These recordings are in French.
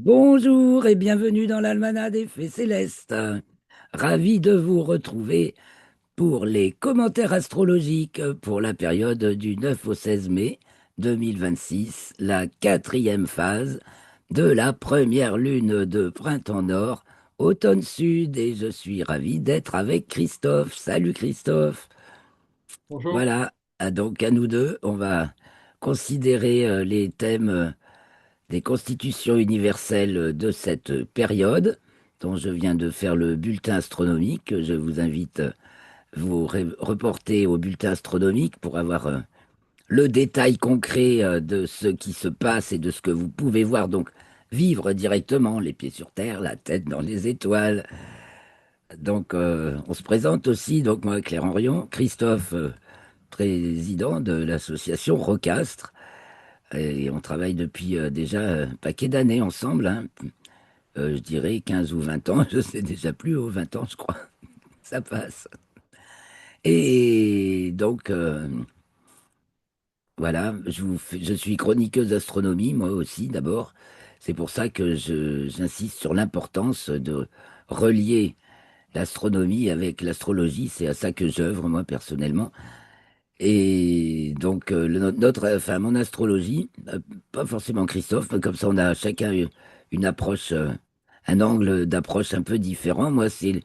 Bonjour et bienvenue dans l'Almanach des Fées Célestes. Ravi de vous retrouver pour les commentaires astrologiques pour la période du 9 au 16 mai 2026, la quatrième phase de la première lune de printemps nord, automne sud, et je suis ravi d'être avec Christophe. Salut Christophe. Bonjour. Voilà, donc à nous deux, on va considérer les thèmes des constitutions universelles de cette période, dont je viens de faire le bulletin astronomique. Je vous invite vous reporter au bulletin astronomique pour avoir le détail concret de ce qui se passe et de ce que vous pouvez voir. Donc, vivre directement, les pieds sur terre, la tête dans les étoiles. Donc, on se présente aussi, donc moi, Claire Henrion, Christophe, président de l'association Rocastre. Et on travaille depuis déjà un paquet d'années ensemble, hein. Je dirais 15 ou 20 ans, je sais déjà plus, 20 ans, je crois. Ça passe. Et donc, voilà, je suis chroniqueuse d'astronomie, moi aussi, d'abord. C'est pour ça que j'insiste sur l'importance de relier l'astronomie avec l'astrologie. C'est à ça que j'œuvre, moi, personnellement. Et donc, enfin, mon astrologie, pas forcément Christophe, mais comme ça, on a chacun une approche, un angle d'approche un peu différent. Moi, je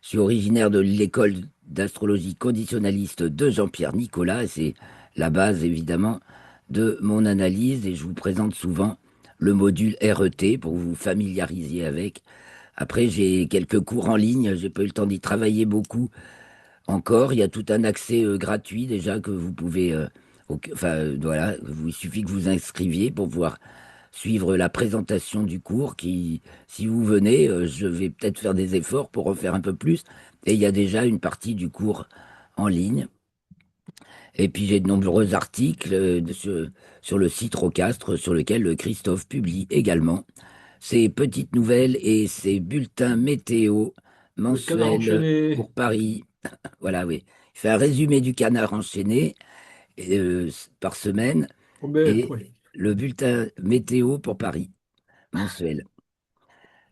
suis originaire de l'école d'astrologie conditionnaliste de Jean-Pierre Nicolas, et c'est la base, évidemment, de mon analyse, et je vous présente souvent le module RET pour vous familiariser avec. Après, j'ai quelques cours en ligne, j'ai pas eu le temps d'y travailler beaucoup encore. Il y a tout un accès gratuit déjà que vous pouvez, enfin voilà, il suffit que vous inscriviez pour pouvoir suivre la présentation du cours qui, si vous venez, je vais peut-être faire des efforts pour en faire un peu plus. Et il y a déjà une partie du cours en ligne. Et puis j'ai de nombreux articles sur le site Rocastre sur lequel Christophe publie également ses petites nouvelles et ses bulletins météo Le canard mensuels enchaîné. pour Paris. Voilà, oui. Il fait un résumé du canard enchaîné par semaine et Oui. le bulletin météo pour Paris mensuel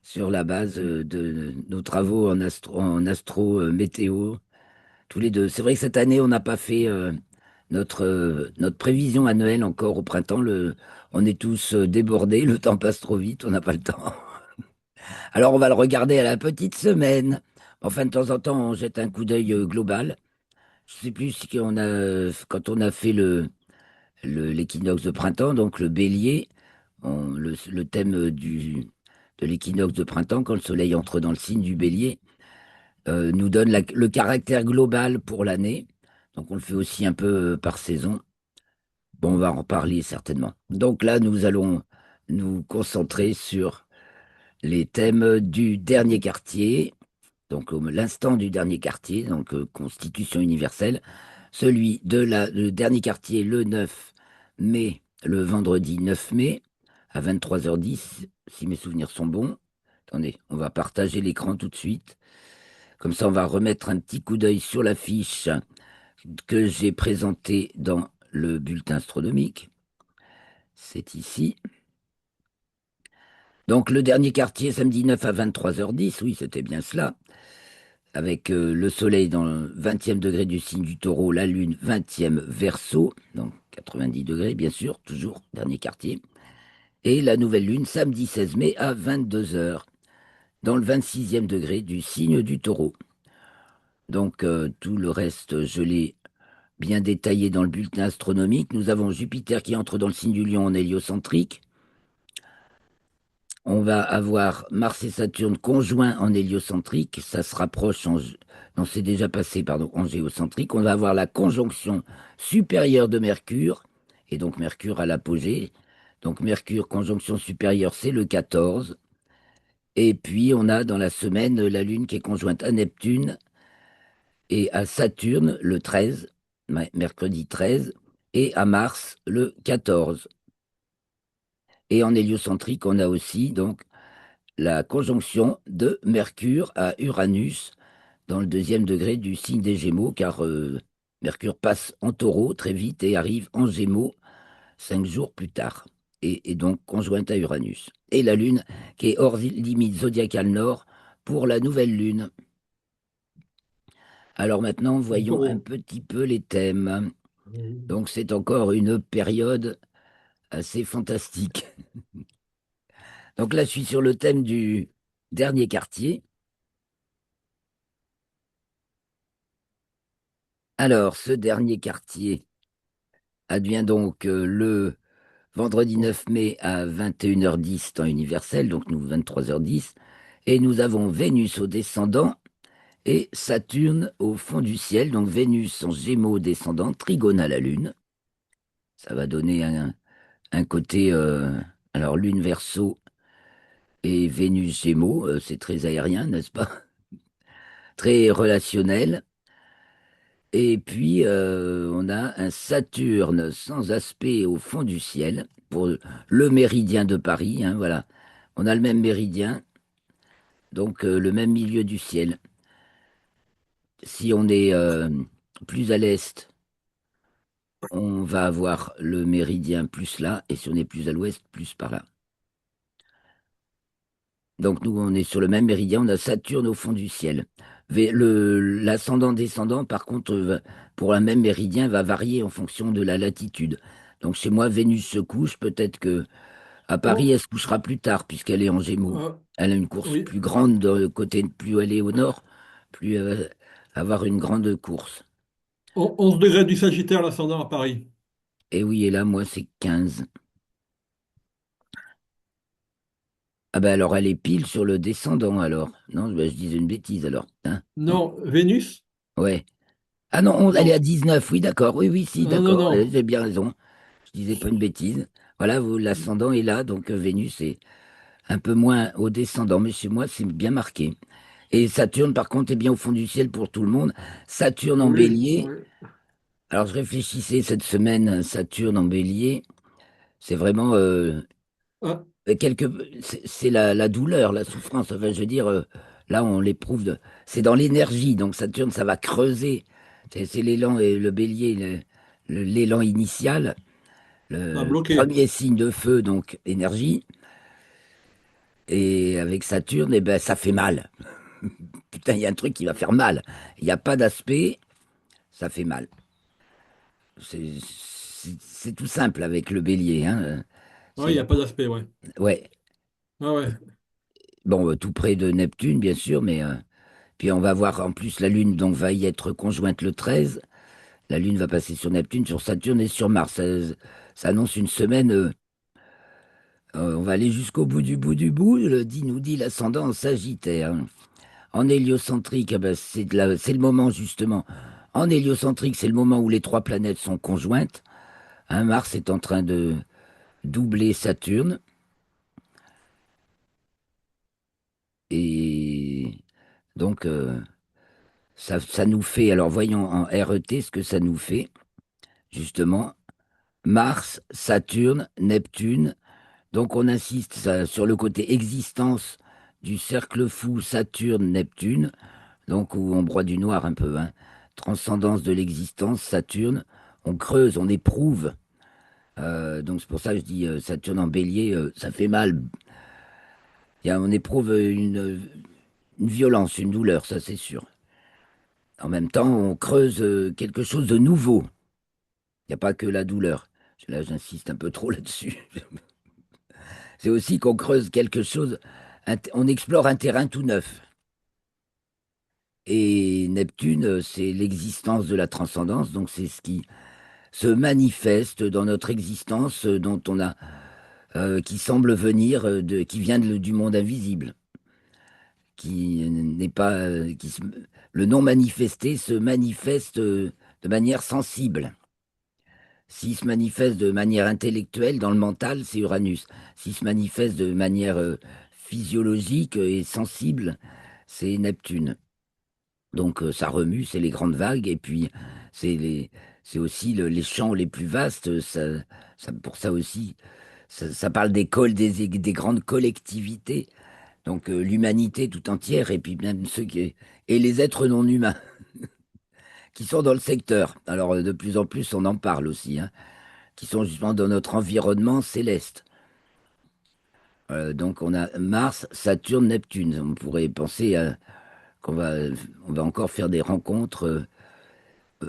sur la base de nos travaux en astro météo tous les deux. C'est vrai que cette année, on n'a pas fait notre prévision annuelle encore au printemps. On est tous débordés, le temps passe trop vite, on n'a pas le temps. Alors, on va le regarder à la petite semaine. Enfin, de temps en temps, on jette un coup d'œil global. Je sais plus si on a, quand on a fait l'équinoxe de printemps, donc le bélier, le thème de l'équinoxe de printemps, quand le soleil entre dans le signe du bélier, nous donne le caractère global pour l'année. Donc on le fait aussi un peu par saison. Bon, on va en reparler certainement. Donc là, nous allons nous concentrer sur les thèmes du dernier quartier, donc l'instant du dernier quartier, donc Constitution universelle, celui le dernier quartier le 9 mai, le vendredi 9 mai, à 23h10, si mes souvenirs sont bons. Attendez, on va partager l'écran tout de suite. Comme ça, on va remettre un petit coup d'œil sur la fiche que j'ai présentée dans le bulletin astronomique. C'est ici. Donc, le dernier quartier, samedi 9 à 23h10, oui, c'était bien cela. Avec le soleil dans le 20e degré du signe du taureau, la lune 20e verseau, donc 90 degrés, bien sûr, toujours, dernier quartier. Et la nouvelle lune, samedi 16 mai à 22h, dans le 26e degré du signe du taureau. Donc, tout le reste, je l'ai bien détaillé dans le bulletin astronomique. Nous avons Jupiter qui entre dans le signe du lion en héliocentrique. On va avoir Mars et Saturne conjoints en héliocentrique. Ça se rapproche non, c'est déjà passé, pardon, en géocentrique. On va avoir la conjonction supérieure de Mercure, et donc Mercure à l'apogée. Donc Mercure, conjonction supérieure, c'est le 14. Et puis on a dans la semaine la Lune qui est conjointe à Neptune et à Saturne le 13, mercredi 13, et à Mars le 14. Et en héliocentrique, on a aussi donc la conjonction de Mercure à Uranus dans le 2e degré du signe des Gémeaux, car Mercure passe en Taureau très vite et arrive en Gémeaux 5 jours plus tard. et donc conjointe à Uranus. Et la Lune qui est hors limite zodiacale nord pour la nouvelle Lune. Alors maintenant, Le voyons un taureau. petit peu les thèmes. Oui. Donc c'est encore une période assez fantastique. Donc là, je suis sur le thème du dernier quartier. Alors, ce dernier quartier advient donc le vendredi Oh, 9 mai à 21h10 temps universel, donc nous 23h10. Et nous avons Vénus au descendant et Saturne au fond du ciel. Donc Vénus en Gémeaux descendant, trigone à la Lune. Ça va donner un côté, alors Lune Verseau et Vénus Gémeaux, c'est très aérien, n'est-ce pas? Très relationnel. Et puis, on a un Saturne sans aspect au fond du ciel pour le méridien de Paris, hein, voilà. On a le même méridien, donc le même milieu du ciel. Si on est plus à l'est, on va avoir le méridien plus là, et si on est plus à l'ouest, plus par là. Donc nous, on est sur le même méridien, on a Saturne au fond du ciel. L'ascendant-descendant, par contre, pour un même méridien, va varier en fonction de la latitude. Donc chez moi, Vénus se couche, peut-être que à Paris, oh, elle se couchera plus tard, puisqu'elle est en Gémeaux. ah, Elle a une course oui. plus grande de côté, plus elle est au nord, plus elle va avoir une grande course. 11 degrés du Sagittaire, l'ascendant à Paris. Et oui, et là, moi, c'est 15. Ah ben alors, elle est pile sur le descendant, alors. Non, ben, je disais une bêtise, alors. Hein, non, Non, Vénus? ouais. Ah non, elle est à Non, 19, oui, d'accord. Oui, oui, si, non, non, d'accord. non. J'ai bien raison. Je disais pas une bêtise. Voilà, l'ascendant est là, donc Vénus est un peu moins au descendant, mais chez moi, c'est bien marqué. Et Saturne, par contre, est bien au fond du ciel pour tout le monde. Saturne en Oui, bélier. oui. Alors, je réfléchissais cette semaine, Saturne en bélier, c'est vraiment Ah, c'est la douleur, la souffrance. Enfin, je veux dire, là, on l'éprouve. C'est dans l'énergie. Donc, Saturne, ça va creuser. C'est l'élan et le bélier, l'élan initial. ah, Le bloqué. premier signe de feu, donc énergie. Et avec Saturne, eh ben, ça fait mal. Putain, il y a un truc qui va faire mal. Il n'y a pas d'aspect, ça fait mal. C'est tout simple avec le bélier, hein. Oui, il C'est, n'y a pas d'aspect, ouais. ouais. Ah ouais. Bon, tout près de Neptune, bien sûr, mais puis on va voir en plus la Lune, donc va y être conjointe le 13. La Lune va passer sur Neptune, sur Saturne et sur Mars. Ça annonce une semaine. On va aller jusqu'au bout du bout du bout. Nous dit l'ascendant en Sagittaire. En héliocentrique, eh ben, c'est le moment justement. En héliocentrique, c'est le moment où les trois planètes sont conjointes. Hein, Mars est en train de doubler Saturne. Et donc, ça nous fait, alors voyons en RET ce que ça nous fait, justement. Mars, Saturne, Neptune. Donc, on insiste sur le côté existence du cercle fou Saturne-Neptune, donc où on broie du noir un peu, hein. Transcendance de l'existence, Saturne. On creuse, on éprouve. Donc, c'est pour ça que je dis Saturne en bélier, ça fait mal. On éprouve une violence, une douleur, ça c'est sûr. En même temps, on creuse quelque chose de nouveau. Il n'y a pas que la douleur. Là, j'insiste un peu trop là-dessus. C'est aussi qu'on creuse quelque chose, on explore un terrain tout neuf. Et Neptune, c'est l'existence de la transcendance, donc c'est ce qui se manifeste dans notre existence, dont on a, qui semble venir qui vient du monde invisible, qui n'est pas, le non manifesté se manifeste de manière sensible. S'il se manifeste de manière intellectuelle, dans le mental, c'est Uranus. S'il se manifeste de manière physiologique et sensible, c'est Neptune. Donc ça remue, c'est les grandes vagues, et puis c'est c'est aussi les champs les plus vastes. Pour ça aussi, ça parle des grandes collectivités. Donc l'humanité tout entière, et puis même et les êtres non humains qui sont dans le secteur. Alors de plus en plus, on en parle aussi, hein, qui sont justement dans notre environnement céleste. Donc on a Mars, Saturne, Neptune. On pourrait penser qu'on va, on va encore faire des rencontres.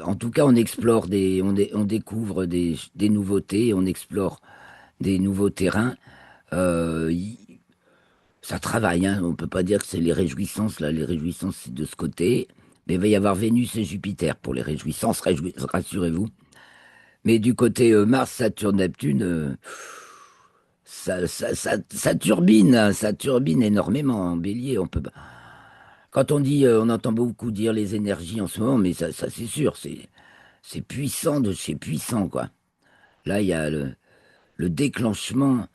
En tout cas, on explore on découvre des nouveautés, on explore des nouveaux terrains. Euh, y- Ça travaille, hein. On peut pas dire que c'est les réjouissances, là. Les réjouissances, c'est de ce côté. Mais il va y avoir Vénus et Jupiter pour les réjouissances, rassurez-vous. Mais du côté Mars, Saturne, Neptune, ça turbine, hein, ça turbine énormément en Bélier. On peut, quand on dit, on entend beaucoup dire les énergies en ce moment, mais ça c'est sûr, c'est puissant de chez puissant, quoi. Là, il y a le déclenchement.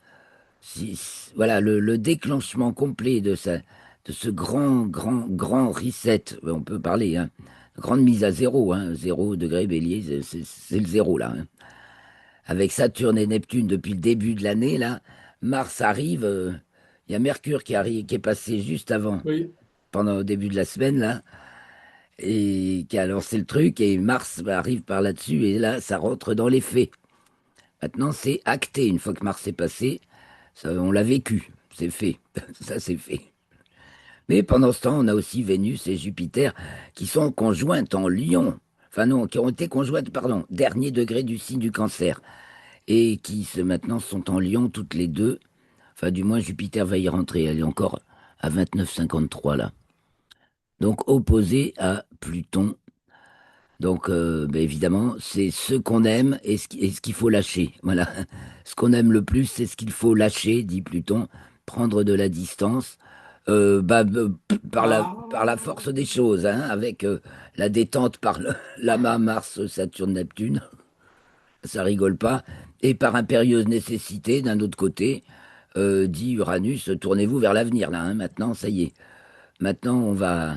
Voilà, le déclenchement complet de ce grand reset, on peut parler, hein, grande mise à zéro, hein, 0 degré Bélier, c'est le zéro là, hein. Avec Saturne et Neptune depuis le début de l'année, là, Mars arrive, il y a Mercure qui arrive, qui est passé juste avant, Oui. pendant le début de la semaine, là, et qui a lancé le truc, et Mars arrive par là-dessus, et là, ça rentre dans les faits. Maintenant, c'est acté, une fois que Mars est passé, ça, on l'a vécu, c'est fait, ça c'est fait. Mais pendant ce temps, on a aussi Vénus et Jupiter qui sont conjointes en Lion. Enfin non, qui ont été conjointes, pardon, dernier degré du signe du Cancer. Et qui maintenant sont en Lion toutes les deux. Enfin du moins Jupiter va y rentrer, elle est encore à 29,53 là. Donc opposée à Pluton. Donc ben, évidemment, c'est ce qu'on aime et ce qu'il faut lâcher. Voilà. Ce qu'on aime le plus, c'est ce qu'il faut lâcher, dit Pluton, prendre de la distance par la Ah, force des choses, hein, avec la détente par l'amas Mars, Saturne, Neptune, ça rigole pas, et par impérieuse nécessité, d'un autre côté, dit Uranus, tournez-vous vers l'avenir, là, hein, maintenant, ça y est. Maintenant, on va.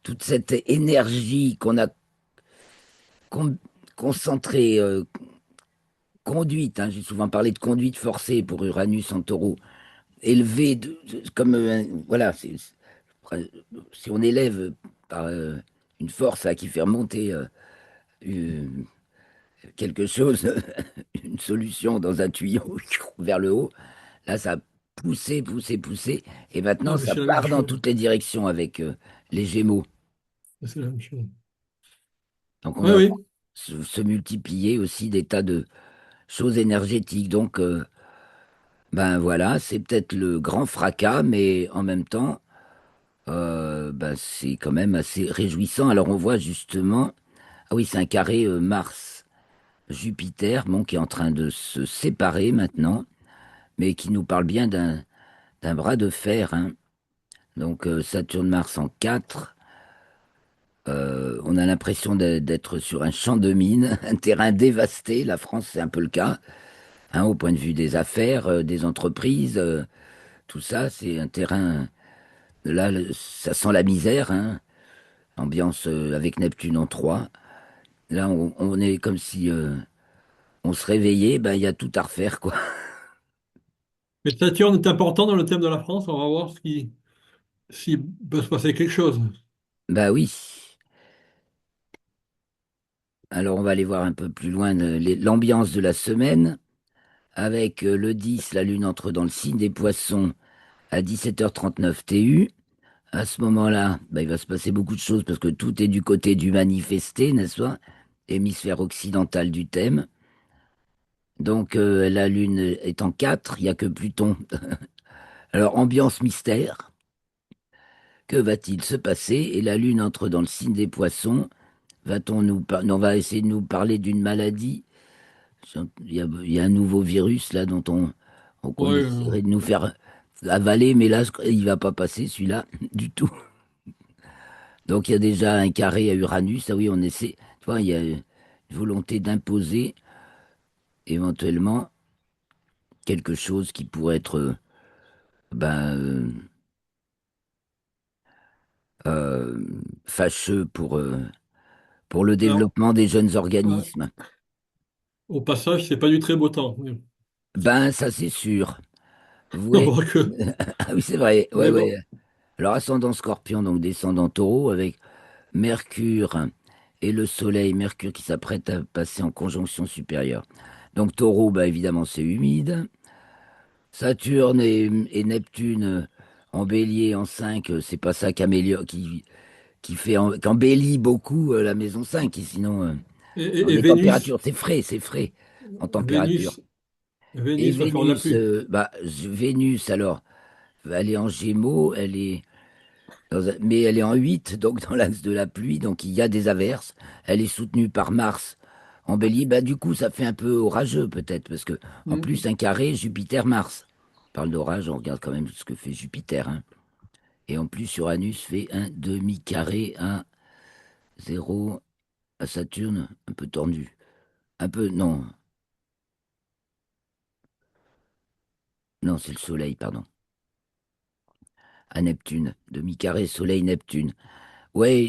Toute cette énergie qu'on a con- concentrée, conduite, hein, j'ai souvent parlé de conduite forcée pour Uranus en taureau, élevée comme. Voilà, si on élève par une force là, qui fait remonter euh, quelque chose, une solution dans un tuyau vers le haut, là ça a poussé, poussé, poussé, et maintenant ah, mais ça c'est la même part dans chose. toutes les directions avec les Gémeaux. C'est la même chose. Donc on Oui, va oui. se multiplier aussi des tas de choses énergétiques. Donc ben voilà, c'est peut-être le grand fracas, mais en même temps, ben, c'est quand même assez réjouissant. Alors on voit justement, ah oui, c'est un carré Mars-Jupiter, bon, qui est en train de se séparer maintenant, mais qui nous parle bien d'un bras de fer, hein. Donc Saturne-Mars en 4. On a l'impression d'être sur un champ de mine, un terrain dévasté. La France, c'est un peu le cas, hein, au point de vue des affaires, des entreprises, tout ça, c'est un terrain. Là, ça sent la misère, hein. Ambiance avec Neptune en 3. Là, on est comme si on se réveillait, ben, il y a tout à refaire, quoi. Mais Saturne est important dans le thème de la France. On va voir s'il peut se passer quelque chose. Bah oui. Alors, on va aller voir un peu plus loin l'ambiance de la semaine. Avec le 10, la Lune entre dans le signe des Poissons à 17h39 TU. À ce moment-là, bah, il va se passer beaucoup de choses parce que tout est du côté du manifesté, n'est-ce pas? Hémisphère occidental du thème. Donc la Lune est en 4, il n'y a que Pluton. Alors ambiance mystère, que va-t-il se passer? Et la Lune entre dans le signe des Poissons. On va essayer de nous parler d'une maladie. Il y a un nouveau virus là qu'on Oui, essaierait de nous faire avaler, mais là il va pas passer celui-là du tout. Donc il y a déjà un carré à Uranus. Ah oui, on essaie. Tu vois, il y a une volonté d'imposer éventuellement quelque chose qui pourrait être ben, euh, fâcheux pour le alors, développement des jeunes ouais, organismes. au passage, c'est pas du très beau temps. Ben, ça c'est sûr. Vous On voyez. voit que. Ah oui, c'est vrai. Ouais, Mais ouais. bon, Alors, ascendant Scorpion, donc descendant Taureau, avec Mercure et le Soleil, Mercure qui s'apprête à passer en conjonction supérieure. Donc Taureau, bah évidemment, c'est humide. Saturne et Neptune en bélier, en 5, c'est pas ça qui fait qu'embellit beaucoup la maison 5. Et sinon, dans Et les Vénus, températures, c'est frais en température. Vénus, Et Vénus va faire de la Vénus, pluie. Vénus, alors, elle est en Gémeaux, mais elle est en 8, donc dans l'axe de la pluie, donc il y a des averses. Elle est soutenue par Mars en Bélier. Bah, du coup, ça fait un peu orageux peut-être, parce que en Hmm. plus, un carré Jupiter-Mars. On parle d'orage, on regarde quand même ce que fait Jupiter, hein. Et en plus, Uranus fait un demi-carré à 0 à Saturne, un peu tordu. Un peu, non, non, c'est le Soleil, pardon. À Neptune, demi-carré Soleil-Neptune. Ouais,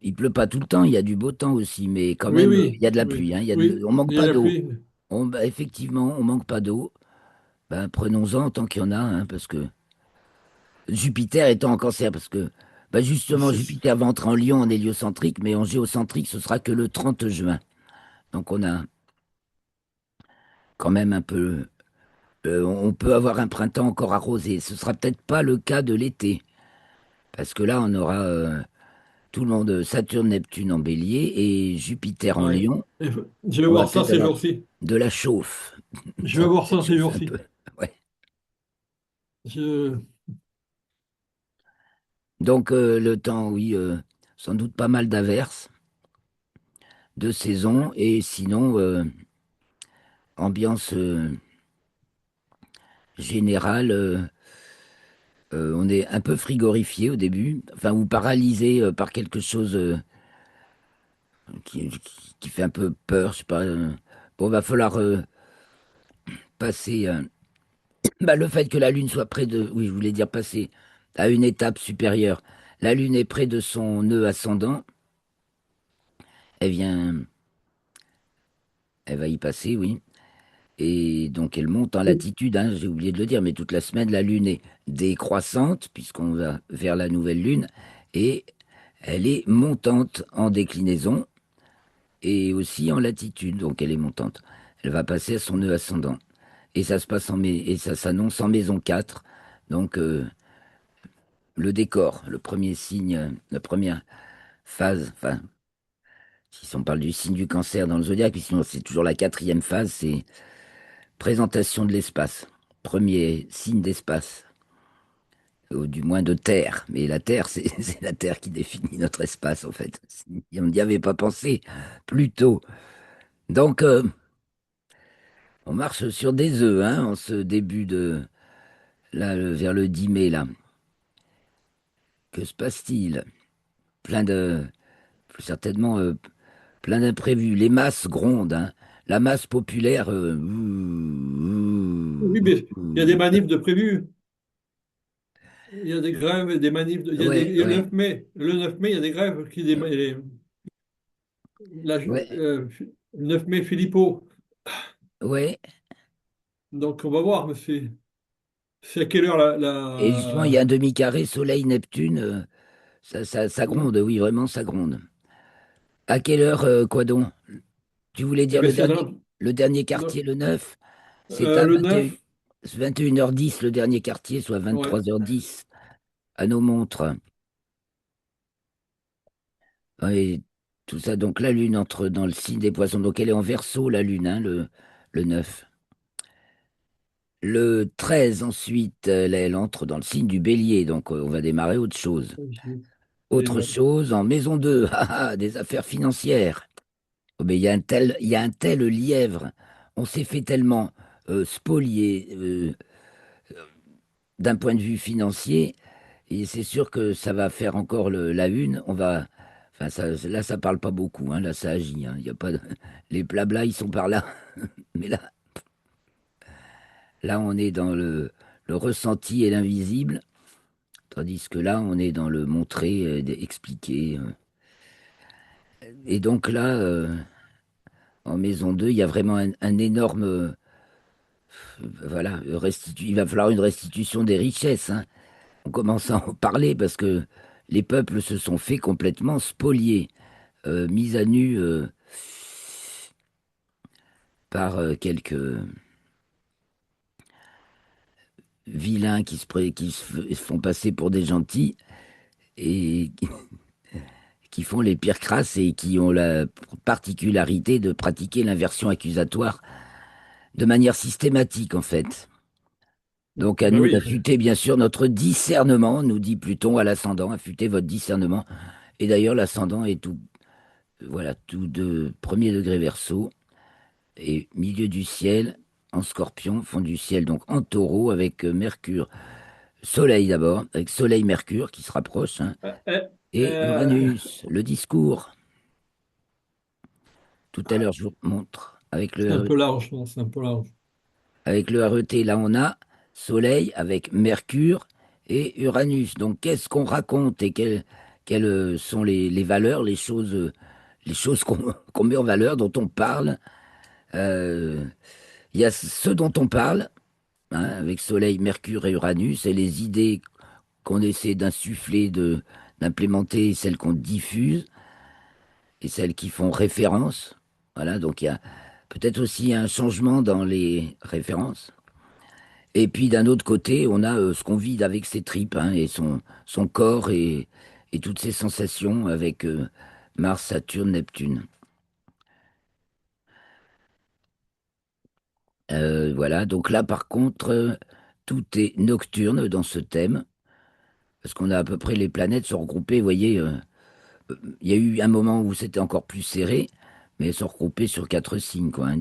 il pleut pas tout le temps, il y a du beau temps aussi, mais quand Oui, même, il oui, y a de la oui, pluie, hein, oui, on manque il y a pas la d'eau. pluie. Bah, effectivement, on manque pas d'eau. Ben, prenons-en tant qu'il y en a, hein, parce que Jupiter étant en cancer, parce que bah, justement, C'est- Jupiter va entrer en Lion en héliocentrique, mais en géocentrique, ce sera que le 30 juin. Donc on a quand même un peu, on peut avoir un printemps encore arrosé. Ce sera peut-être pas le cas de l'été, parce que là, on aura tout le monde, Saturne, Neptune en Bélier et Jupiter en Ouais. Lion. Et je vais On va voir ça peut-être ces avoir jours-ci. de la chauffe. Je Ça vais va voir peut-être ça ces chauffer un jours-ci. peu. Ouais. Je... Donc le temps, oui, sans doute pas mal d'averses, de saison, et sinon, ambiance générale, on est un peu frigorifié au début, enfin, ou paralysé par quelque chose qui fait un peu peur, je sais pas. Bon, va falloir passer, bah, le fait que la Lune soit près de, oui, je voulais dire passer à une étape supérieure. La Lune est près de son nœud ascendant, elle vient, elle va y passer, oui. Et donc elle monte en latitude, hein, j'ai oublié de le dire, mais toute la semaine, la Lune est décroissante, puisqu'on va vers la nouvelle Lune, et elle est montante en déclinaison, et aussi en latitude, donc elle est montante. Elle va passer à son nœud ascendant. Et ça se passe et ça s'annonce en maison 4. Donc le décor, le premier signe, la première phase, enfin, si on parle du signe du cancer dans le zodiaque, puis sinon c'est toujours la quatrième phase, c'est présentation de l'espace. Premier signe d'espace, ou du moins de terre. Mais la terre, c'est la terre qui définit notre espace, en fait. On n'y avait pas pensé plus tôt. Donc, on marche sur des œufs, hein, en ce début de, là, vers le 10 mai, là. Que se passe-t-il? Plein de, certainement, plein d'imprévus. Les masses grondent, hein. La masse populaire, Oui, mais il y a des manifs de prévus. Il y a des grèves et des manifs. ouais, Il y a le ouais, 9 mai. Le 9 mai, il y a des grèves ouais, le 9 mai, Philippot. ouais. Donc, on va voir, mais c'est à quelle heure Et justement, il y a un demi-carré Soleil-Neptune. Ça gronde, oui, vraiment, ça gronde. À quelle heure, quoi donc? Tu voulais Eh dire bien, c'est dans le dernier quartier, le, le 9? C'est à le 21, 9. 21h10, le dernier quartier, soit Ouais. 23h10 à nos montres. Et tout ça, donc la Lune entre dans le signe des Poissons. Donc elle est en Verseau, la Lune, hein, le 9. Le 13, ensuite, elle entre dans le signe du Bélier. Donc on va démarrer autre chose. Les Autre notes. chose, en maison 2, des affaires financières. Oh, mais il y a un tel lièvre. On s'est fait tellement spolier d'un point de vue financier, et c'est sûr que ça va faire encore la une. Enfin, là, ça parle pas beaucoup, hein, là, ça agit, hein. Il y a pas les blabla, ils sont par là. Mais là, on est dans le ressenti et l'invisible, tandis que là, on est dans le montrer, expliquer. Et donc là, en maison 2, il y a vraiment un énorme, voilà, il va falloir une restitution des richesses, hein. On commence à en parler parce que les peuples se sont fait complètement spolier, mis à nu par quelques. vilains qui font passer pour des gentils et qui font les pires crasses et qui ont la particularité de pratiquer l'inversion accusatoire de manière systématique, en fait. Donc à Ben nous oui, d'affûter, bien sûr, notre discernement, nous dit Pluton à l'ascendant, affûtez votre discernement. Et d'ailleurs, l'ascendant est tout, voilà, tout de premier degré Verseau et milieu du ciel en Scorpion, fond du ciel donc en Taureau avec Mercure, Soleil d'abord, avec Soleil-Mercure qui se rapproche, hein, euh, euh, et euh, Uranus, le discours. Tout à l'heure, je vous montre c'est un peu large, non, c'est un peu large. avec le RET. Là, on a Soleil avec Mercure et Uranus. Donc, qu'est-ce qu'on raconte et quelles sont les valeurs, les choses qu'on met en valeur, dont on parle. Euh, Il y a ce dont on parle, hein, avec Soleil, Mercure et Uranus, et les idées qu'on essaie d'insuffler, d'implémenter, celles qu'on diffuse et celles qui font référence. Voilà, donc il y a peut-être aussi un changement dans les références. Et puis d'un autre côté, on a ce qu'on vit avec ses tripes, hein, et son corps et toutes ses sensations avec Mars, Saturne, Neptune. Voilà, donc là par contre, tout est nocturne dans ce thème, parce qu'on a à peu près les planètes sont regroupées, vous voyez, il y a eu un moment où c'était encore plus serré, mais elles sont regroupées sur quatre signes, quoi, hein,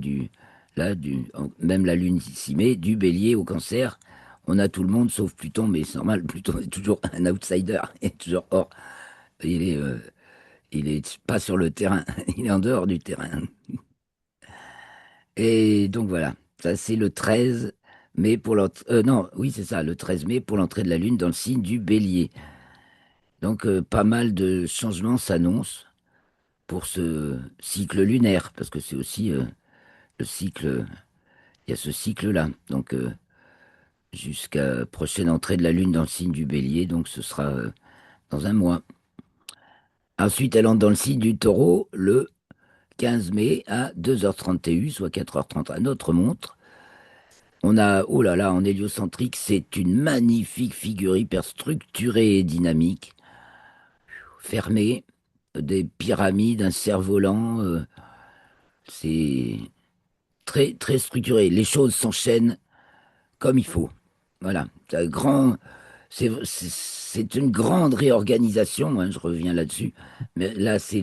même la Lune s'y met, du Bélier au Cancer. On a tout le monde sauf Pluton, mais c'est normal, Pluton est toujours un outsider, il est toujours hors. Il est, euh, il est pas sur le terrain, il est en dehors du terrain. Et donc voilà, ça c'est le 13 mai pour l'entrée. Non, oui, c'est ça, le 13 mai pour l'entrée de la Lune dans le signe du Bélier. Donc pas mal de changements s'annoncent pour ce cycle lunaire, parce que c'est aussi le cycle, il y a ce cycle-là. Donc jusqu'à prochaine entrée de la Lune dans le signe du Bélier, donc ce sera dans un mois. Ensuite, elle entre dans le signe du Taureau le 15 mai à 2h30 TU, soit 4h30 à notre montre. On a, oh là là, en héliocentrique, c'est une magnifique figure hyper structurée et dynamique, fermée, des pyramides, un cerf-volant, c'est très, très structuré. Les choses s'enchaînent comme il faut. Voilà, c'est c'est une grande réorganisation, hein, je reviens là-dessus. Mais là, c'est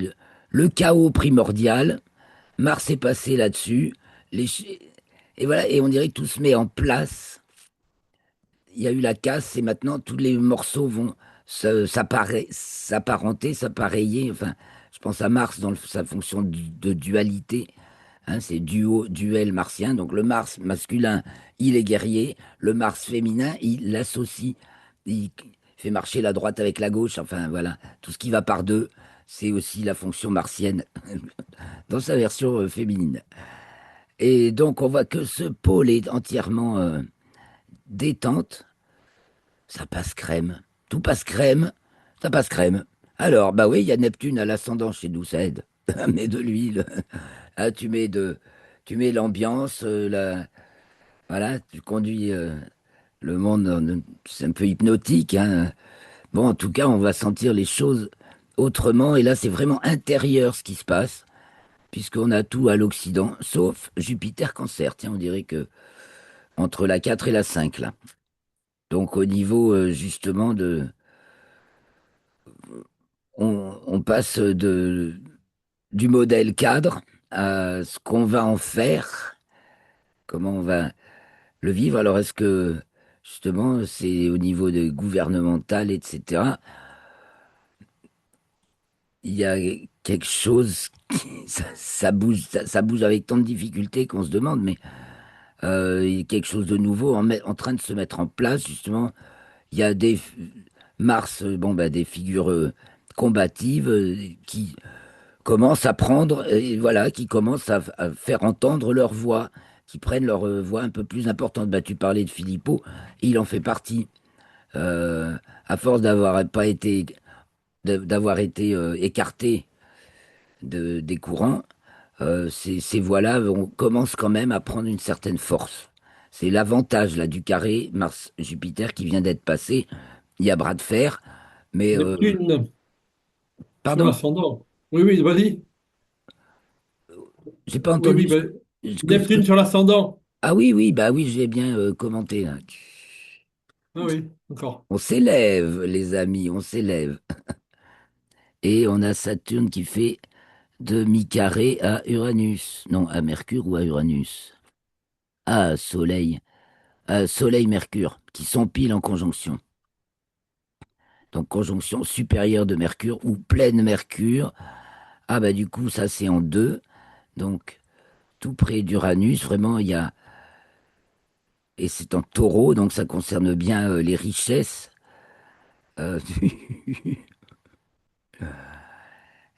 le chaos primordial. Mars est passé là-dessus. Les, ch- et voilà, et on dirait que tout se met en place. Il y a eu la casse et maintenant tous les morceaux vont s'apparenter, s'appareiller. Enfin, je pense à Mars dans sa fonction de dualité. Hein, c'est duel martien. Donc le Mars masculin, il est guerrier. Le Mars féminin, il l'associe. Il fait marcher la droite avec la gauche. Enfin, voilà. Tout ce qui va par deux, c'est aussi la fonction martienne dans sa version féminine. Et donc, on voit que ce pôle est entièrement détente. Ça passe crème. Tout passe crème. Ça passe crème. Alors, bah oui, il y a Neptune à l'ascendant chez nous, ça aide. Mets de l'huile. Ah, tu mets l'ambiance, voilà, tu conduis le monde, c'est un peu hypnotique, hein. Bon, en tout cas, on va sentir les choses autrement. Et là, c'est vraiment intérieur ce qui se passe, puisqu'on a tout à l'Occident, sauf Jupiter Cancer. Tiens, on dirait que entre la 4 et la 5 là. Donc, au niveau justement on passe du modèle cadre à ce qu'on va en faire, comment on va le vivre. Alors, est-ce que, justement, c'est au niveau de gouvernemental, etc., il y a quelque chose, ça bouge, ça bouge avec tant de difficultés qu'on se demande, mais il y a quelque chose de nouveau en train de se mettre en place, justement. Il y a Mars, bon, bah, des figures combatives qui commencent à prendre, et voilà, qui commencent à faire entendre leur voix, qui prennent leur voix un peu plus importante. Bah, tu parlais de Philippot, il en fait partie. Euh, à force d'avoir été écarté des courants, ces voix-là commencent quand même à prendre une certaine force. C'est l'avantage là du carré Mars-Jupiter qui vient d'être passé. Il y a bras de fer, mais Neptune sur pardon, l'ascendant. Oui, oui, vas-y. j'ai pas Oui, oui, entendu ce que. Neptune sur l'ascendant. Ah oui, oui, bah oui, j'ai bien commenté là. Ah oui, d'accord. On s'élève, les amis, on s'élève. Et on a Saturne qui fait demi-carré à Uranus. Non, à Mercure ou à Uranus. Ah, Soleil. Soleil-Mercure, qui sont pile en conjonction. Donc conjonction supérieure de Mercure ou pleine Mercure. Ah bah du coup, ça c'est en deux. Donc tout près d'Uranus, vraiment, il y a. Et c'est en taureau, donc ça concerne bien les richesses. Euh,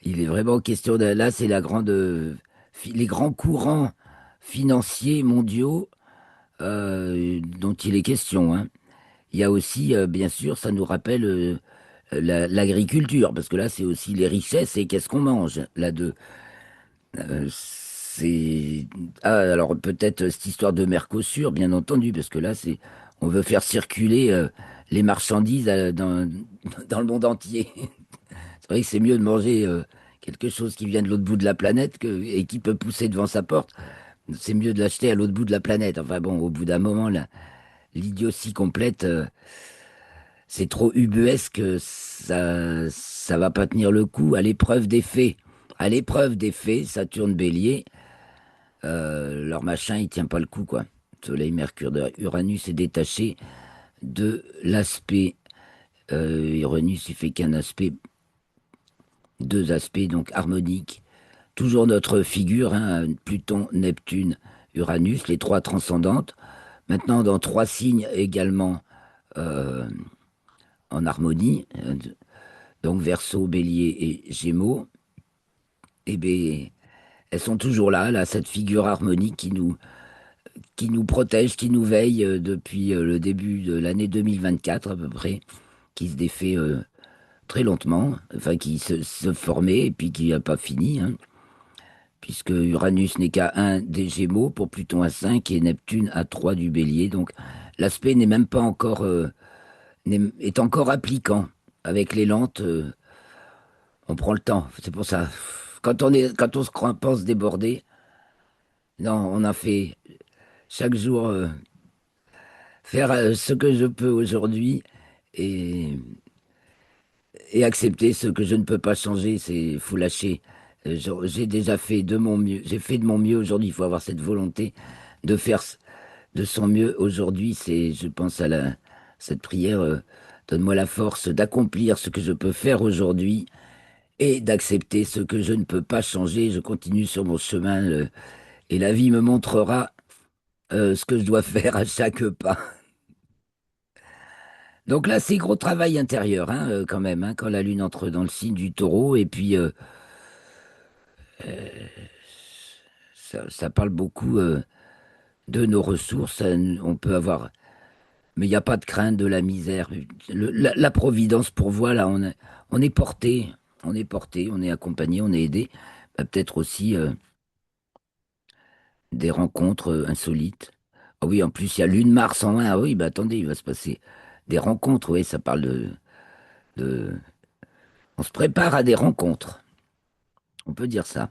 il est vraiment question de. Là, c'est la grande. Les grands courants financiers mondiaux dont il est question, hein. Il y a aussi, bien sûr, ça nous rappelle l'agriculture, parce que là, c'est aussi les richesses et qu'est-ce qu'on mange là-dedans. C'est alors peut-être cette histoire de Mercosur, bien entendu, parce que là, on veut faire circuler les marchandises dans le monde entier. C'est vrai que c'est mieux de manger quelque chose qui vient de l'autre bout de la planète et qui peut pousser devant sa porte. C'est mieux de l'acheter à l'autre bout de la planète. Enfin bon, au bout d'un moment, là, l'idiotie complète. C'est trop ubuesque, ça va pas tenir le coup à l'épreuve des faits. À l'épreuve des faits, Saturne Bélier, leur machin, il tient pas le coup, quoi. Soleil, Mercure, Uranus est détaché de l'aspect. Uranus, il fait qu'un aspect, deux aspects, donc harmoniques. Toujours notre figure, hein, Pluton, Neptune, Uranus, les trois transcendantes. Maintenant, dans trois signes également euh, en harmonie. Donc Verseau, Bélier et Gémeaux, eh bien, elles sont toujours là, cette figure harmonique qui nous protège, qui nous veille depuis le début de l'année 2024 à peu près, qui se défait très lentement, enfin qui se formait et puis qui n'a pas fini, hein, puisque Uranus n'est qu'à 1 des Gémeaux, pour Pluton à 5 et Neptune à 3 du Bélier. Donc l'aspect n'est même pas encore, est encore appliquant. Avec les lentes, on prend le temps, c'est pour ça. Quand on pense déborder, non, on a fait chaque jour faire ce que je peux aujourd'hui et, et accepter ce que je ne peux pas changer. C'est faut lâcher. J'ai déjà fait de mon mieux. J'ai fait de mon mieux aujourd'hui. Il faut avoir cette volonté de faire de son mieux aujourd'hui. C'est, je pense à cette prière. Donne-moi la force d'accomplir ce que je peux faire aujourd'hui et d'accepter ce que je ne peux pas changer. Je continue sur mon chemin et la vie me montrera ce que je dois faire à chaque pas. Donc là, c'est gros travail intérieur, hein, quand même, hein, quand la Lune entre dans le signe du Taureau, et puis ça parle beaucoup de nos ressources. On peut avoir, mais il n'y a pas de crainte de la misère. La providence pourvoit, là, on est porté, on est accompagné, on est aidé. Bah, peut-être aussi des rencontres insolites. Ah oui, en plus, il y a Lune Mars en 1. Ah oui, bah attendez, il va se passer des rencontres. Oui, ça parle de... On se prépare à des rencontres. On peut dire ça.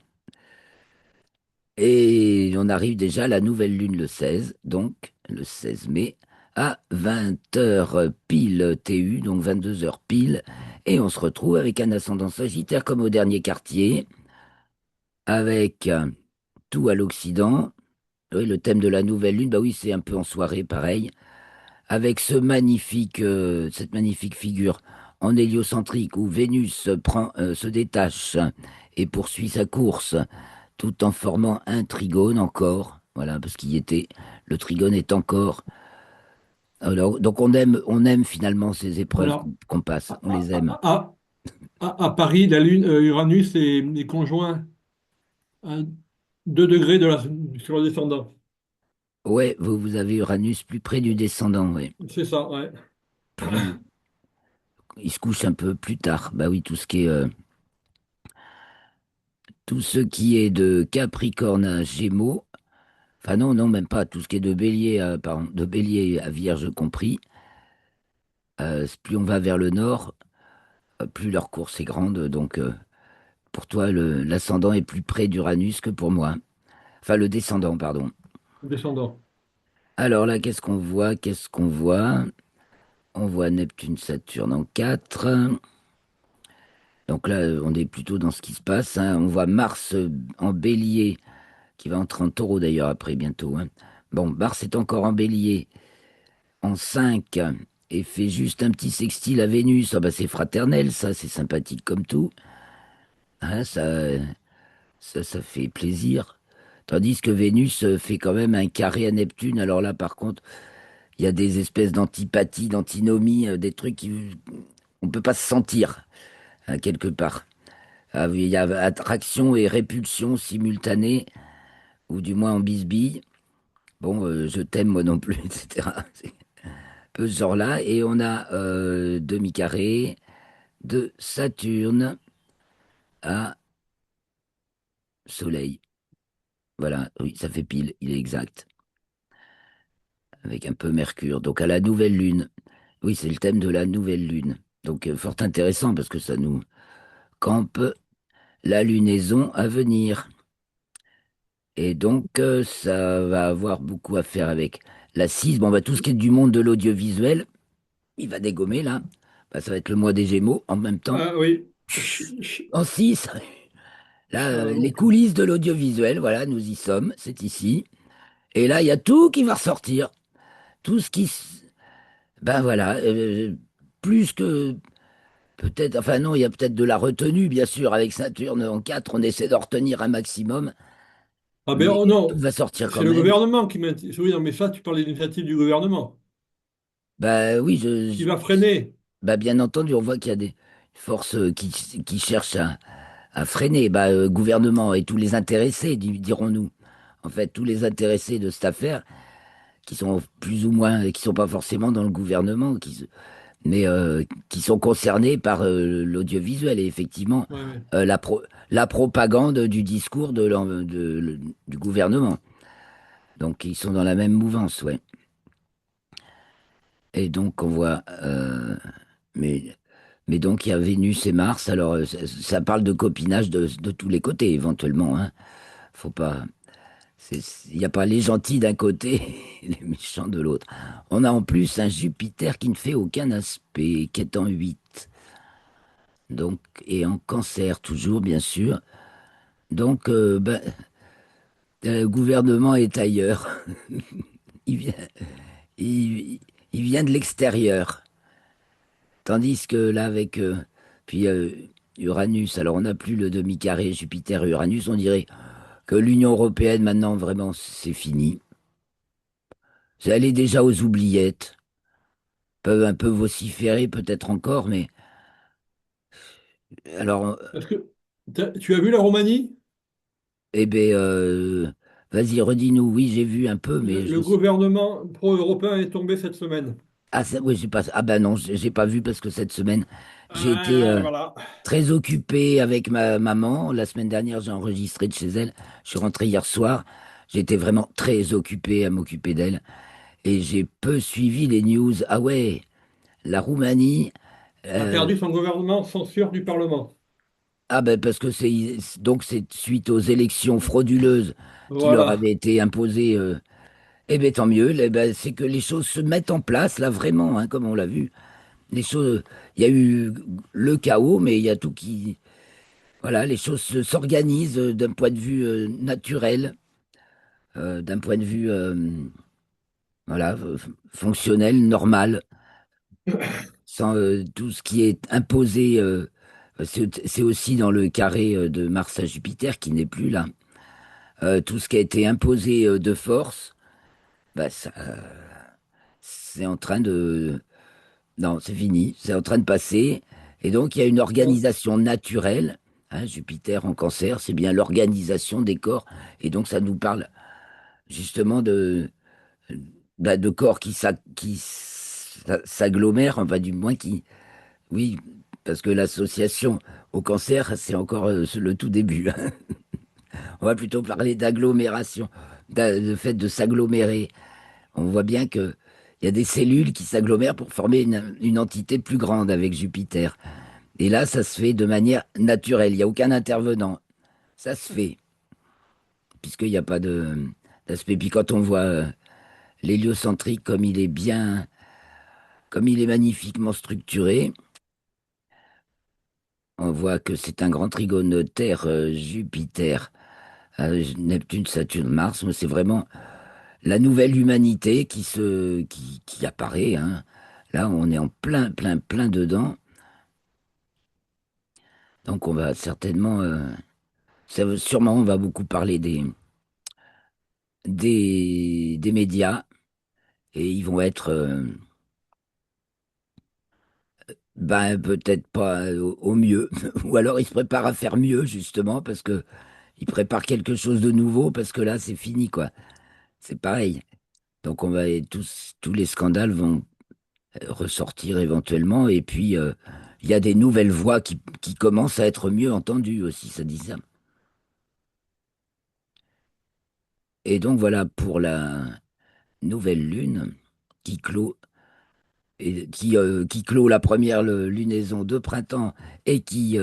Et on arrive déjà à la nouvelle lune le 16, donc le 16 mai, à 20 heures pile TU, donc 22 heures pile. Et on se retrouve avec un ascendant sagittaire comme au dernier quartier, avec tout à l'Occident. Oui, le thème de la nouvelle lune, bah oui, c'est un peu en soirée, pareil, avec cette magnifique figure en héliocentrique où Vénus se détache et poursuit sa course tout en formant un trigone encore. Voilà, parce qu'il y était, le trigone est encore. Alors, donc on aime finalement ces épreuves Alors, qu'on passe, à, on les aime. à- à- à Paris, la Lune, Uranus est conjoint à 2 degrés sur le descendant. Ouais, vous avez Uranus plus près du descendant, ouais. C'est ça, ouais. Plus, il se couche un peu plus tard. Bah oui, tout ce qui est de Capricorne à Gémeaux, Enfin non, non, même pas. Tout ce qui est de Bélier, pardon, de Bélier à Vierge compris, plus on va vers le nord, plus leur course est grande. Donc pour toi, l'ascendant est plus près d'Uranus que pour moi. Enfin, le descendant, pardon. Descendant. Alors là, qu'est-ce qu'on voit? Qu'est-ce qu'on voit? On voit Neptune, Saturne en 4. Donc là, on est plutôt dans ce qui se passe, hein. On voit Mars en bélier, qui va entrer en taureau d'ailleurs après bientôt, hein. Bon, Mars est encore en bélier en 5 et fait juste un petit sextile à Vénus. Ah bah c'est fraternel, ça, c'est sympathique comme tout. Hein, ça fait plaisir. Tandis que Vénus fait quand même un carré à Neptune. Alors là, par contre, il y a des espèces d'antipathie, d'antinomie, des trucs qui on peut pas se sentir, hein, quelque part. Ah oui, il y a attraction et répulsion simultanée, ou du moins en bisbille. Bon, je t'aime moi non plus, etc. C'est un peu ce genre-là. Et on a demi-carré de Saturne à Soleil. Voilà, oui, ça fait pile, il est exact. Avec un peu Mercure. Donc à la nouvelle lune. Oui, c'est le thème de la nouvelle lune. Donc fort intéressant parce que ça nous campe la lunaison à venir. Et donc, ça va avoir beaucoup à faire avec la 6. Bon, bah, tout ce qui est du monde de l'audiovisuel, il va dégommer là. Bah, ça va être le mois des Gémeaux en même temps. Ah oui. En 6, là, les Donc, coulisses de l'audiovisuel, voilà, nous y sommes, c'est ici. Et là, il y a tout qui va ressortir. Tout ce qui. Ben voilà, plus que. Peut-être, enfin non, il y a peut-être de la retenue, bien sûr, avec Saturne en 4, on essaie de retenir un maximum, ah ben mais oh tout non, va sortir c'est quand le même. gouvernement qui m'intéresse. Oui, non, mais ça, tu parles d'initiative du gouvernement Bah oui, qui va freiner. bah bien entendu, on voit qu'il y a des forces qui cherchent à freiner. Bah, gouvernement et tous les intéressés, dirons-nous. En fait, tous les intéressés de cette affaire, qui sont plus ou moins, qui sont pas forcément dans le gouvernement, mais qui sont concernés par l'audiovisuel et effectivement Ouais, ouais. la propagande du discours du gouvernement. Donc, ils sont dans la même mouvance, ouais. Et donc, on voit. Mais Mais donc, il y a Vénus et Mars. Alors, ça parle de copinage de tous les côtés, éventuellement, hein. Faut pas. Il n'y a pas les gentils d'un côté et les méchants de l'autre. On a en plus un Jupiter qui ne fait aucun aspect, qui est en 8. Donc, et en Cancer, toujours, bien sûr. Donc, ben, le gouvernement est ailleurs. Il vient, il, il vient de l'extérieur. Tandis que là, avec puis Uranus, alors on n'a plus le demi-carré Jupiter-Uranus, on dirait que l'Union européenne, maintenant, vraiment, c'est fini. Elle est déjà aux oubliettes. Peuvent un peu vociférer, peut-être encore, mais alors, Parce que tu as vu la Roumanie? eh ben, vas-y, redis-nous. Oui, j'ai vu un peu, mais Le gouvernement pro-européen est tombé cette semaine. ah, oui, j'ai pas. Ah ben non, j'ai pas vu parce que cette semaine, j'ai été Voilà. très occupé avec ma maman. La semaine dernière, j'ai enregistré de chez elle. Je suis rentré hier soir. J'étais vraiment très occupé à m'occuper d'elle. Et j'ai peu suivi les news. Ah ouais, la Roumanie. A euh, perdu son gouvernement, censure du Parlement. ah ben parce que c'est suite aux élections frauduleuses qui leur Voilà. avaient été imposées. Eh ben tant mieux. Eh ben, c'est que les choses se mettent en place là vraiment, hein, comme on l'a vu. Les choses, il y a eu le chaos, mais il y a tout qui, voilà, les choses s'organisent d'un point de vue naturel, d'un point de vue, voilà, fonctionnel, normal, sans tout ce qui est imposé. C'est aussi dans le carré de Mars à Jupiter qui n'est plus là. Tout ce qui a été imposé de force, bah, c'est en train de, non, c'est fini, c'est en train de passer. Et donc, il y a une Bon. organisation naturelle, hein, Jupiter en cancer, c'est bien l'organisation des corps. Et donc, ça nous parle justement bah, de corps qui s'agglomèrent, enfin, du moins qui. Oui, parce que l'association au cancer, c'est encore le tout début, hein. On va plutôt parler d'agglomération. le fait de s'agglomérer. On voit bien que il y a des cellules qui s'agglomèrent pour former une entité plus grande avec Jupiter. Et là, ça se fait de manière naturelle. Il n'y a aucun intervenant. Ça se fait, puisqu'il n'y a pas d'aspect. Puis quand on voit l'héliocentrique, comme il est magnifiquement structuré, on voit que c'est un grand trigone Terre-Jupiter, Neptune, Saturne, Mars. Mais c'est vraiment la nouvelle humanité qui apparaît, hein. Là, on est en plein dedans. Donc, on va certainement, sûrement, on va beaucoup parler des médias et ils vont être, ben, peut-être pas au mieux. Ou alors, ils se préparent à faire mieux, justement, parce que ils préparent quelque chose de nouveau, parce que là, c'est fini, quoi. C'est pareil. Donc, tous les scandales vont ressortir éventuellement. Et puis, il y a des nouvelles voix qui commencent à être mieux entendues aussi, ça dit ça. Et donc, voilà pour la nouvelle lune qui clôt, qui clôt la première lunaison de printemps et qui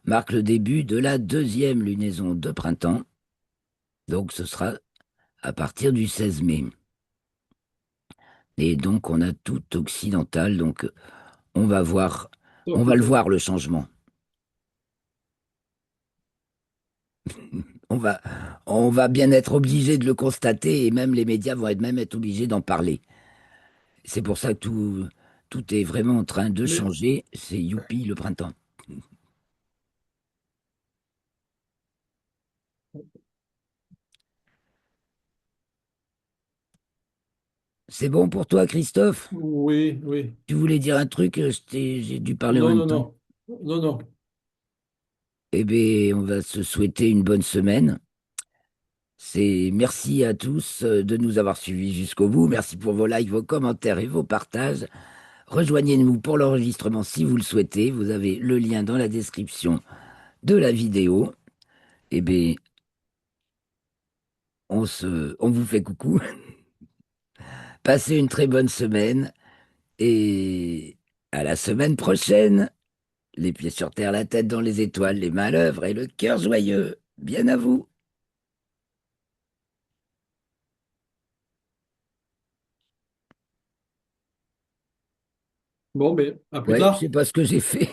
marque le début de la deuxième lunaison de printemps. Donc, ce sera à partir du 16 mai. Et donc, on a tout occidental. Donc, on va voir, Oh, on va le putain. voir, le changement. On va, on va bien être obligé de le constater et même les médias vont être obligés d'en parler. C'est pour ça que tout est vraiment en train de Mais changer. C'est youpi le printemps. C'est bon pour toi, Christophe? oui, oui. Tu voulais dire un truc, j'ai dû parler en Non, même non, temps. non. Non, non. Eh bien, on va se souhaiter une bonne semaine. Merci à tous de nous avoir suivis jusqu'au bout. Merci pour vos likes, vos commentaires et vos partages. Rejoignez-nous pour l'enregistrement si vous le souhaitez. Vous avez le lien dans la description de la vidéo. Eh bien, on vous fait coucou. Passez une très bonne semaine et à la semaine prochaine. Les pieds sur terre, la tête dans les étoiles, les mains à l'œuvre et le cœur joyeux. Bien à vous. Bon, mais à plus Ouais, je sais tard. pas ce que j'ai fait.